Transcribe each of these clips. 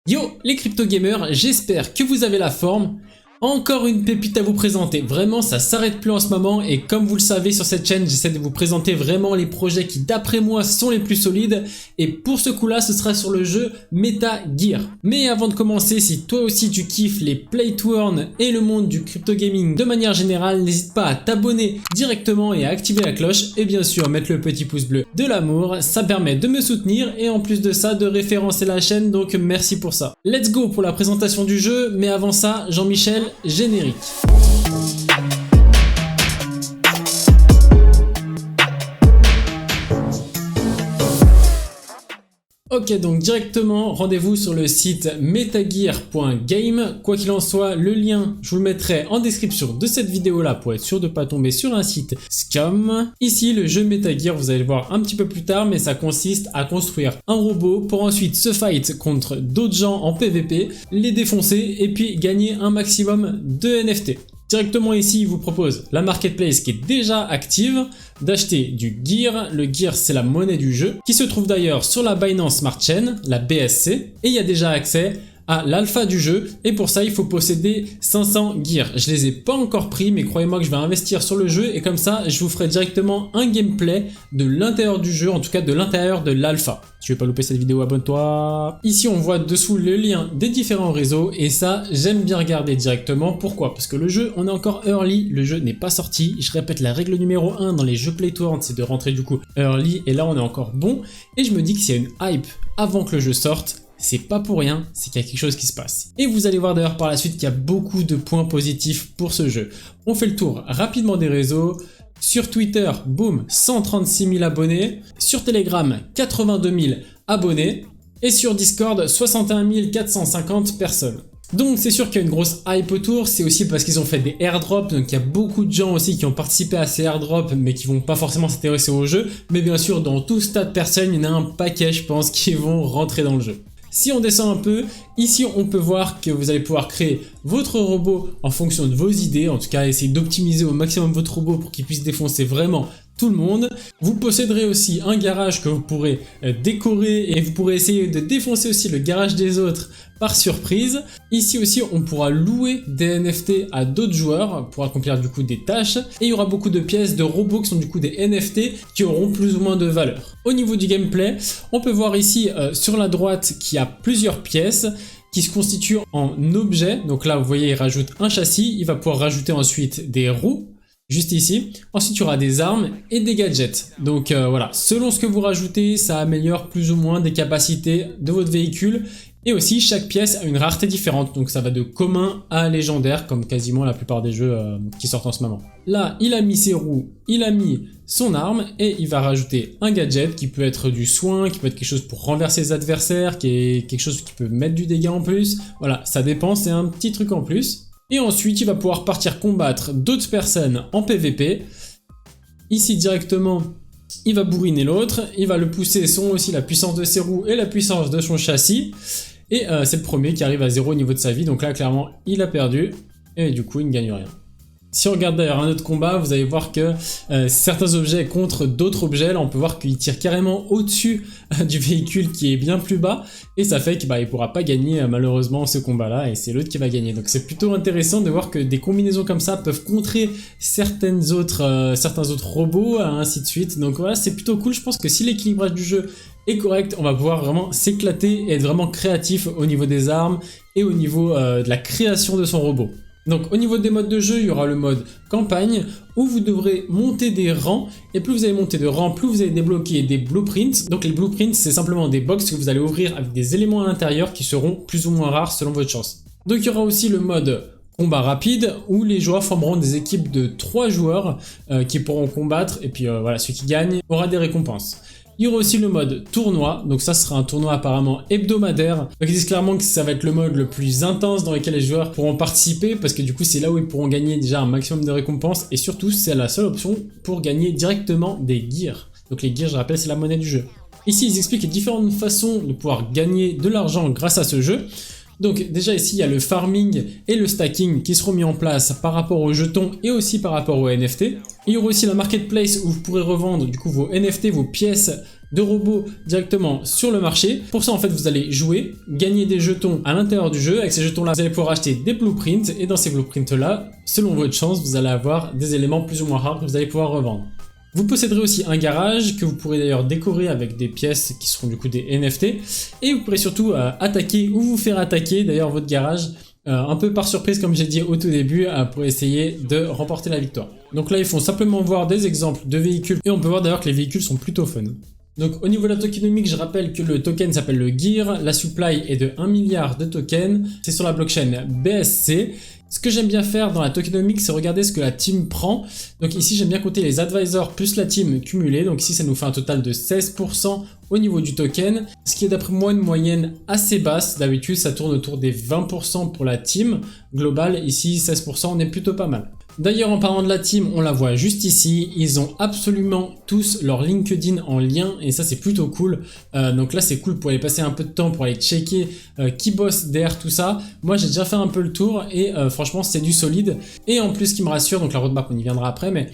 Yo les crypto gamers, j'espère que vous avez la forme. Encore une pépite à vous présenter, vraiment ça s'arrête plus en ce moment et comme vous le savez sur cette chaîne j'essaie de vous présenter vraiment les projets qui d'après moi sont les plus solides et pour ce coup là ce sera sur le jeu MetaGear. Mais avant de commencer, si toi aussi tu kiffes les play to earn et le monde du crypto gaming de manière générale, n'hésite pas à t'abonner directement et à activer la cloche et bien sûr mettre le petit pouce bleu de l'amour, ça permet de me soutenir et en plus de ça de référencer la chaîne, donc merci pour ça. Let's go pour la présentation du jeu, mais avant ça Jean-Michel, générique. Ok, donc directement rendez-vous sur le site metagear.game. Quoi qu'il en soit, le lien je vous le mettrai en description de cette vidéo là pour être sûr de ne pas tomber sur un site scam. Ici le jeu MetaGear, vous allez le voir un petit peu plus tard, mais ça consiste à construire un robot pour ensuite se fight contre d'autres gens en PVP, les défoncer et puis gagner un maximum de NFT. Directement ici, il vous propose la marketplace qui est déjà active, d'acheter du gear. Le gear, c'est la monnaie du jeu, qui se trouve d'ailleurs sur la Binance Smart Chain, la BSC, et il y a déjà accès à l'alpha du jeu et pour ça il faut posséder 500 gears. Je les ai pas encore pris mais croyez-moi que je vais investir sur le jeu et comme ça je vous ferai directement un gameplay de l'intérieur du jeu, en tout cas de l'intérieur de l'alpha. Si tu veux pas louper cette vidéo, abonne-toi. Ici on voit dessous le lien des différents réseaux et ça j'aime bien regarder directement. Pourquoi? Parce que le jeu on est encore early, le jeu n'est pas sorti. Je répète, la règle numéro 1 dans les jeux play to earn c'est de rentrer du coup early et là on est encore bon et je me dis que s'il y a une hype avant que le jeu sorte, c'est pas pour rien, c'est qu'il y a quelque chose qui se passe. Et vous allez voir d'ailleurs par la suite qu'il y a beaucoup de points positifs pour ce jeu. On fait le tour rapidement des réseaux. Sur Twitter, boum, 136 000 abonnés. Sur Telegram, 82 000 abonnés. Et sur Discord, 61 450 personnes. Donc c'est sûr qu'il y a une grosse hype autour, c'est aussi parce qu'ils ont fait des airdrops, donc il y a beaucoup de gens aussi qui ont participé à ces airdrops mais qui vont pas forcément s'intéresser au jeu. Mais bien sûr, dans tout ce tas de personnes, il y en a un paquet je pense qui vont rentrer dans le jeu. Si on descend un peu, ici on peut voir que vous allez pouvoir créer votre robot en fonction de vos idées, en tout cas essayer d'optimiser au maximum votre robot pour qu'il puisse défoncer vraiment tout le monde. Vous posséderez aussi un garage que vous pourrez décorer et vous pourrez essayer de défoncer aussi le garage des autres par surprise. Ici aussi on pourra louer des NFT à d'autres joueurs pour accomplir du coup des tâches et il y aura beaucoup de pièces de robots qui sont du coup des NFT qui auront plus ou moins de valeur. Au niveau du gameplay, on peut voir ici sur la droite qu'il y a plusieurs pièces qui se constituent en objets. Donc là vous voyez il rajoute un châssis, il va pouvoir rajouter ensuite des roues juste ici. Ensuite il y aura des armes et des gadgets. Donc voilà, selon ce que vous rajoutez, ça améliore plus ou moins des capacités de votre véhicule. Et aussi chaque pièce a une rareté différente, donc ça va de commun à légendaire comme quasiment la plupart des jeux qui sortent en ce moment. Là il a mis ses roues, il a mis son arme et il va rajouter un gadget qui peut être du soin, qui peut être quelque chose pour renverser les adversaires, qui est quelque chose qui peut mettre du dégât en plus. Voilà, ça dépend, c'est un petit truc en plus. Et ensuite il va pouvoir partir combattre d'autres personnes en PVP. Ici directement il va bourriner l'autre, il va le pousser selon aussi la puissance de ses roues et la puissance de son châssis. Et c'est le premier qui arrive à 0 au niveau de sa vie, donc là clairement il a perdu et du coup il ne gagne rien. Si on regarde d'ailleurs un autre combat, vous allez voir que certains objets contre d'autres objets, là on peut voir qu'il tire carrément au-dessus du véhicule qui est bien plus bas et ça fait qu'il ne pourra pas gagner malheureusement ce combat là et c'est l'autre qui va gagner. Donc c'est plutôt intéressant de voir que des combinaisons comme ça peuvent contrer certains autres robots, ainsi de suite. Donc voilà, c'est plutôt cool. Je pense que si l'équilibrage du jeu est correct, on va pouvoir vraiment s'éclater et être vraiment créatif au niveau des armes et au niveau de la création de son robot. Donc au niveau des modes de jeu, il y aura le mode campagne où vous devrez monter des rangs et plus vous allez monter de rangs, plus vous allez débloquer des blueprints. Donc les blueprints c'est simplement des box que vous allez ouvrir avec des éléments à l'intérieur qui seront plus ou moins rares selon votre chance. Donc il y aura aussi le mode combat rapide où les joueurs formeront des équipes de 3 joueurs qui pourront combattre et puis voilà, celui qui gagne aura des récompenses. Il y aura aussi le mode tournoi, donc ça sera un tournoi apparemment hebdomadaire. Donc ils disent clairement que ça va être le mode le plus intense dans lequel les joueurs pourront participer parce que du coup c'est là où ils pourront gagner déjà un maximum de récompenses et surtout c'est la seule option pour gagner directement des gears. Donc les gears, je rappelle, c'est la monnaie du jeu. Ici ils expliquent les différentes façons de pouvoir gagner de l'argent grâce à ce jeu. Donc déjà ici il y a le farming et le stacking qui seront mis en place par rapport aux jetons et aussi par rapport aux NFT. Il y aura aussi la marketplace où vous pourrez revendre du coup vos NFT, vos pièces de robots directement sur le marché. Pour ça, en fait, vous allez jouer, gagner des jetons à l'intérieur du jeu. Avec ces jetons-là, vous allez pouvoir acheter des blueprints et dans ces blueprints-là, selon votre chance, vous allez avoir des éléments plus ou moins rares que vous allez pouvoir revendre. Vous posséderez aussi un garage que vous pourrez d'ailleurs décorer avec des pièces qui seront du coup des NFT et vous pourrez surtout attaquer ou vous faire attaquer d'ailleurs votre garage un peu par surprise comme j'ai dit au tout début pour essayer de remporter la victoire. Donc là ils font simplement voir des exemples de véhicules et on peut voir d'ailleurs que les véhicules sont plutôt fun. Donc au niveau de la tokenomique, je rappelle que le token s'appelle le GEAR, la supply est de 1 milliard de tokens, c'est sur la blockchain BSC. Ce que j'aime bien faire dans la tokenomique, c'est regarder ce que la team prend. Donc ici, j'aime bien compter les advisors plus la team cumulée. Donc ici, ça nous fait un total de 16% au niveau du token. Ce qui est d'après moi une moyenne assez basse. D'habitude, ça tourne autour des 20% pour la team globale. Ici, 16%, on est plutôt pas mal. D'ailleurs, en parlant de la team, on la voit juste ici. Ils ont absolument tous leur LinkedIn en lien et ça, c'est plutôt cool. Donc là, c'est cool pour aller passer un peu de temps pour aller checker qui bosse derrière tout ça. Moi, j'ai déjà fait un peu le tour et franchement, c'est du solide. Et en plus, ce qui me rassure, donc la roadmap, on y viendra après, mais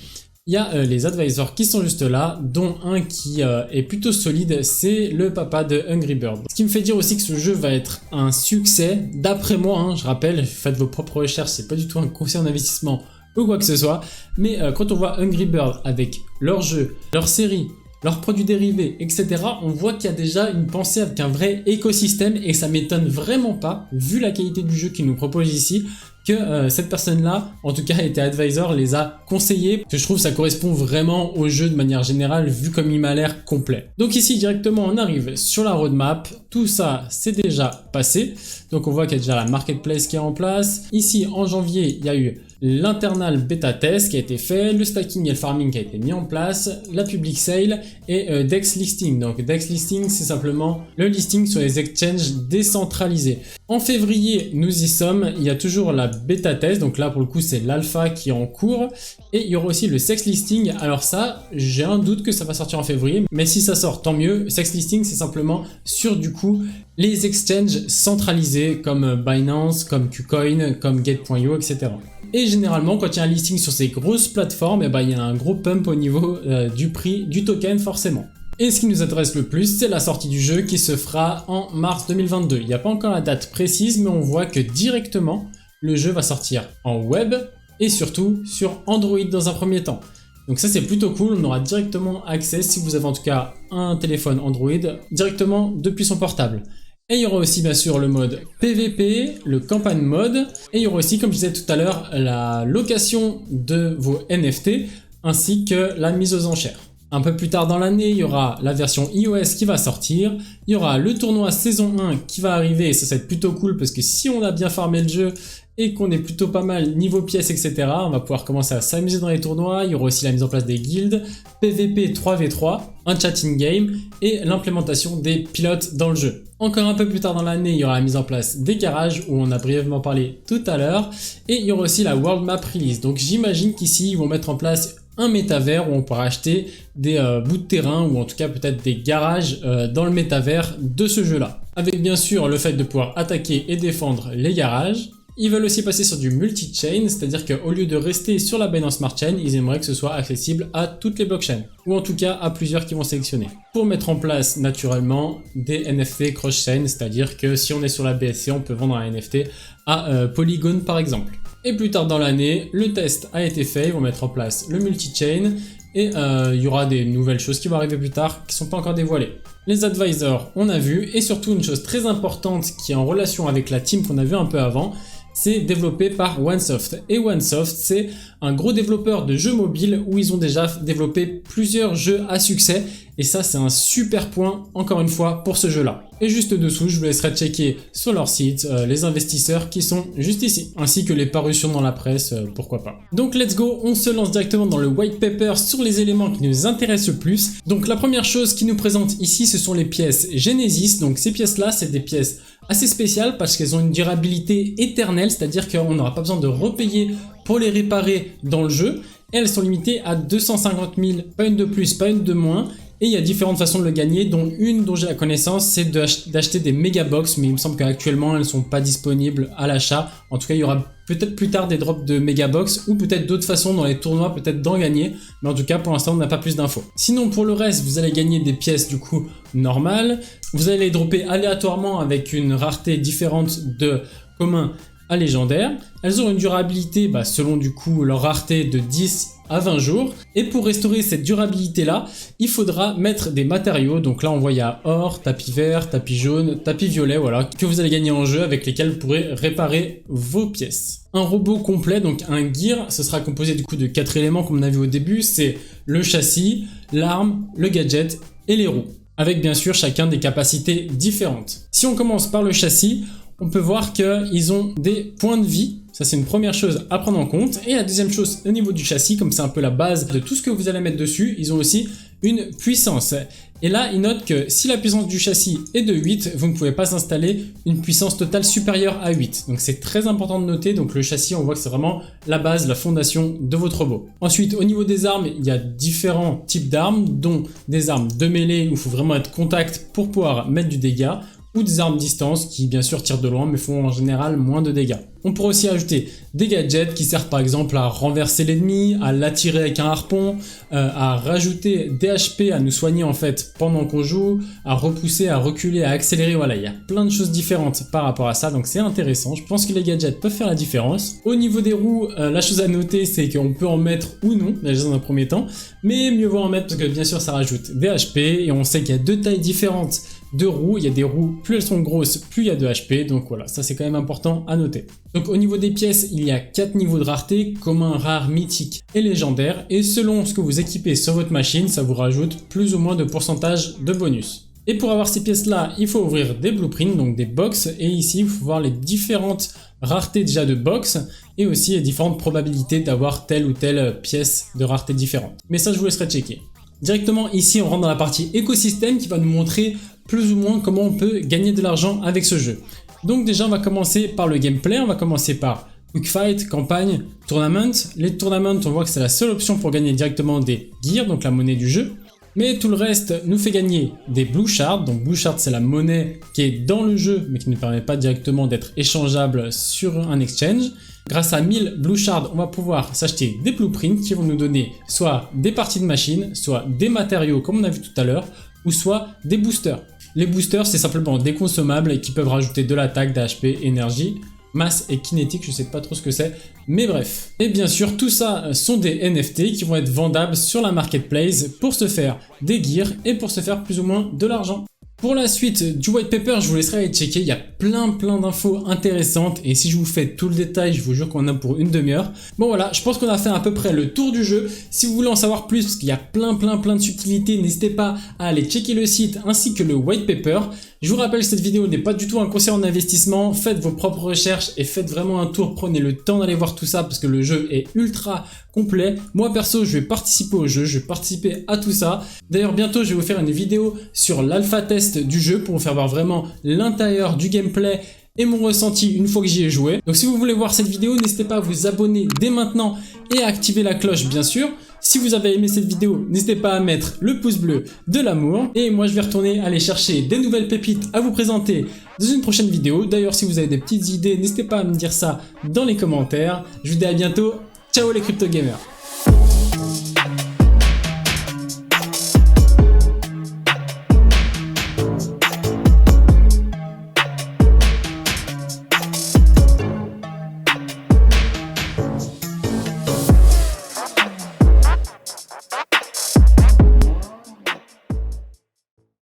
il y a les advisors qui sont juste là, dont un qui est plutôt solide, c'est le papa de Hungry Bird. Ce qui me fait dire aussi que ce jeu va être un succès, d'après moi, hein, je rappelle, faites vos propres recherches, c'est pas du tout un conseil en investissement ou quoi que ce soit, mais quand on voit Hungry Bird avec leurs jeux, leurs séries, leurs produits dérivés, etc., on voit qu'il y a déjà une pensée avec un vrai écosystème et ça m'étonne vraiment pas, vu la qualité du jeu qu'ils nous propose ici, que cette personne-là, en tout cas était advisor, les a conseillés. Je trouve que ça correspond vraiment au jeu de manière générale, vu comme il m'a l'air complet. Donc ici, directement, on arrive sur la roadmap. Tout ça, c'est déjà passé. Donc on voit qu'il y a déjà la marketplace qui est en place. Ici, en janvier, il y a eu l'internal bêta test qui a été fait, le stacking et le farming qui a été mis en place, la public sale et DEX listing. Donc DEX listing, c'est simplement le listing sur les exchanges décentralisés. En février, nous y sommes, il y a toujours la bêta test, donc là pour le coup c'est l'alpha qui est en cours, et il y aura aussi le sex listing. Alors ça, j'ai un doute que ça va sortir en février, mais si ça sort, tant mieux. Sex listing, c'est simplement sur du coup les exchanges centralisés comme Binance, comme KuCoin, comme Gate.io, etc. Et généralement, quand il y a un listing sur ces grosses plateformes, il y a un gros pump au niveau du prix du token forcément. Et ce qui nous intéresse le plus, c'est la sortie du jeu qui se fera en mars 2022. Il n'y a pas encore la date précise, mais on voit que directement, le jeu va sortir en web et surtout sur Android dans un premier temps. Donc ça c'est plutôt cool, on aura directement accès, si vous avez en tout cas un téléphone Android, directement depuis son portable. Et il y aura aussi bien sûr le mode PVP, le campagne mode, et il y aura aussi, comme je disais tout à l'heure, la location de vos NFT, ainsi que la mise aux enchères. Un peu plus tard dans l'année, il y aura la version iOS qui va sortir, il y aura le tournoi saison 1 qui va arriver, et ça va être plutôt cool parce que si on a bien farmé le jeu et qu'on est plutôt pas mal niveau pièces, etc., on va pouvoir commencer à s'amuser dans les tournois. Il y aura aussi la mise en place des guildes, PVP 3v3, un chat in-game et l'implémentation des pilotes dans le jeu. Encore un peu plus tard dans l'année, il y aura la mise en place des garages où on a brièvement parlé tout à l'heure, et il y aura aussi la World Map Release. Donc j'imagine qu'ici ils vont mettre en place un métavers où on pourra acheter des bouts de terrain ou en tout cas peut-être des garages dans le métavers de ce jeu-là. Avec bien sûr le fait de pouvoir attaquer et défendre les garages. Ils veulent aussi passer sur du multi-chain, c'est-à-dire qu'au lieu de rester sur la Binance Smart Chain, ils aimeraient que ce soit accessible à toutes les blockchains, ou en tout cas à plusieurs qui vont sélectionner. Pour mettre en place naturellement des NFT cross-chain, c'est-à-dire que si on est sur la BSC, on peut vendre un NFT à Polygon par exemple. Et plus tard dans l'année, le test a été fait, ils vont mettre en place le multi-chain, et il y aura des nouvelles choses qui vont arriver plus tard qui ne sont pas encore dévoilées. Les advisors, on a vu, et surtout une chose très importante qui est en relation avec la team qu'on a vu un peu avant, c'est développé par OneSoft. Et OneSoft, c'est un gros développeur de jeux mobiles où ils ont déjà développé plusieurs jeux à succès. Et ça, c'est un super point, encore une fois, pour ce jeu-là. Et juste dessous, je vous laisserai checker sur leur site les investisseurs qui sont juste ici, ainsi que les parutions dans la presse, pourquoi pas. Donc let's go, on se lance directement dans le white paper sur les éléments qui nous intéressent le plus. Donc la première chose qui nous présente ici, ce sont les pièces Genesis. Donc ces pièces-là, c'est des pièces assez spéciales parce qu'elles ont une durabilité éternelle, c'est-à-dire qu'on n'aura pas besoin de repayer pour les réparer dans le jeu. Et elles sont limitées à 250 000, pas une de plus, pas une de moins. Et il y a différentes façons de le gagner, dont une dont j'ai la connaissance, c'est d'acheter des mégabox, mais il me semble qu'actuellement elles ne sont pas disponibles à l'achat. En tout cas, il y aura peut-être plus tard des drops de mégabox ou peut-être d'autres façons dans les tournois peut-être d'en gagner, mais en tout cas pour l'instant on n'a pas plus d'infos. Sinon pour le reste, vous allez gagner des pièces du coup normales, vous allez les dropper aléatoirement avec une rareté différente de commun à légendaire. Elles ont une durabilité selon du coup leur rareté de 10 à 20 jours. Et pour restaurer cette durabilité là, il faudra mettre des matériaux. Donc là on voit il y a or, tapis vert, tapis jaune, tapis violet, voilà, que vous allez gagner en jeu avec lesquels vous pourrez réparer vos pièces. Un robot complet, donc un gear, ce sera composé du coup de 4 éléments comme on a vu au début, c'est le châssis, l'arme, le gadget et les roues, avec bien sûr chacun des capacités différentes. Si on commence par le châssis, on peut voir qu'ils ont des points de vie. Ça, c'est une première chose à prendre en compte. Et la deuxième chose, au niveau du châssis, comme c'est un peu la base de tout ce que vous allez mettre dessus, ils ont aussi une puissance. Et là, ils notent que si la puissance du châssis est de 8, vous ne pouvez pas installer une puissance totale supérieure à 8. Donc c'est très important de noter. Donc le châssis, on voit que c'est vraiment la base, la fondation de votre robot. Ensuite, au niveau des armes, il y a différents types d'armes, dont des armes de mêlée où il faut vraiment être contact pour pouvoir mettre du dégât, ou des armes distance qui bien sûr tirent de loin mais font en général moins de dégâts. On pourrait aussi ajouter des gadgets qui servent par exemple à renverser l'ennemi, à l'attirer avec un harpon, à rajouter des HP, à nous soigner en fait pendant qu'on joue, à repousser, à reculer, à accélérer, voilà, il y a plein de choses différentes par rapport à ça, donc c'est intéressant. Je pense que les gadgets peuvent faire la différence. Au niveau des roues, la chose à noter c'est qu'on peut en mettre ou non, déjà dans un premier temps, mais mieux vaut en mettre parce que bien sûr ça rajoute des HP et on sait qu'il y a deux tailles différentes de roues, il y a des roues, plus elles sont grosses, plus il y a de HP, donc voilà, ça c'est quand même important à noter. Donc au niveau des pièces, il y a 4 niveaux de rareté, commun, rare, mythique et légendaire, et selon ce que vous équipez sur votre machine, ça vous rajoute plus ou moins de pourcentage de bonus. Et pour avoir ces pièces-là, il faut ouvrir des blueprints, donc des box, et ici il faut voir les différentes raretés déjà de box, et aussi les différentes probabilités d'avoir telle ou telle pièce de rareté différente. Mais ça je vous laisserai checker. Directement ici on rentre dans la partie écosystème qui va nous montrer plus ou moins comment on peut gagner de l'argent avec ce jeu. Donc déjà on va commencer par le gameplay, on va commencer par Quick Fight, campagne, tournament. Les tournaments on voit que c'est la seule option pour gagner directement des gears, donc la monnaie du jeu. Mais tout le reste nous fait gagner des Blue Shards, donc Blue Shards c'est la monnaie qui est dans le jeu mais qui ne permet pas directement d'être échangeable sur un exchange. Grâce à 1000 Blue Shards, on va pouvoir s'acheter des blueprints qui vont nous donner soit des parties de machine, soit des matériaux comme on a vu tout à l'heure, ou soit des boosters. Les boosters, c'est simplement des consommables qui peuvent rajouter de l'attaque, d'HP, énergie, masse et kinétique, je sais pas trop ce que c'est, mais bref. Et bien sûr, tout ça sont des NFT qui vont être vendables sur la marketplace pour se faire des gears et pour se faire plus ou moins de l'argent. Pour la suite du white paper, je vous laisserai aller checker, il y a plein d'infos intéressantes et si je vous fais tout le détail, je vous jure qu'on en a pour une demi-heure. Bon voilà, je pense qu'on a fait à peu près le tour du jeu. Si vous voulez en savoir plus, parce qu'il y a plein de subtilités, n'hésitez pas à aller checker le site ainsi que le white paper. Je vous rappelle, cette vidéo n'est pas du tout un conseil en investissement, faites vos propres recherches et faites vraiment un tour, prenez le temps d'aller voir tout ça parce que le jeu est ultra complet. Moi perso, je vais participer au jeu, je vais participer à tout ça. D'ailleurs bientôt, je vais vous faire une vidéo sur l'alpha test du jeu pour vous faire voir vraiment l'intérieur du gameplay et mon ressenti une fois que j'y ai joué. Donc si vous voulez voir cette vidéo, n'hésitez pas à vous abonner dès maintenant et à activer la cloche bien sûr. Si vous avez aimé cette vidéo, n'hésitez pas à mettre le pouce bleu de l'amour. Et moi je vais retourner aller chercher des nouvelles pépites à vous présenter dans une prochaine vidéo. D'ailleurs si vous avez des petites idées, n'hésitez pas à me dire ça dans les commentaires. Je vous dis à bientôt, ciao les crypto gamers.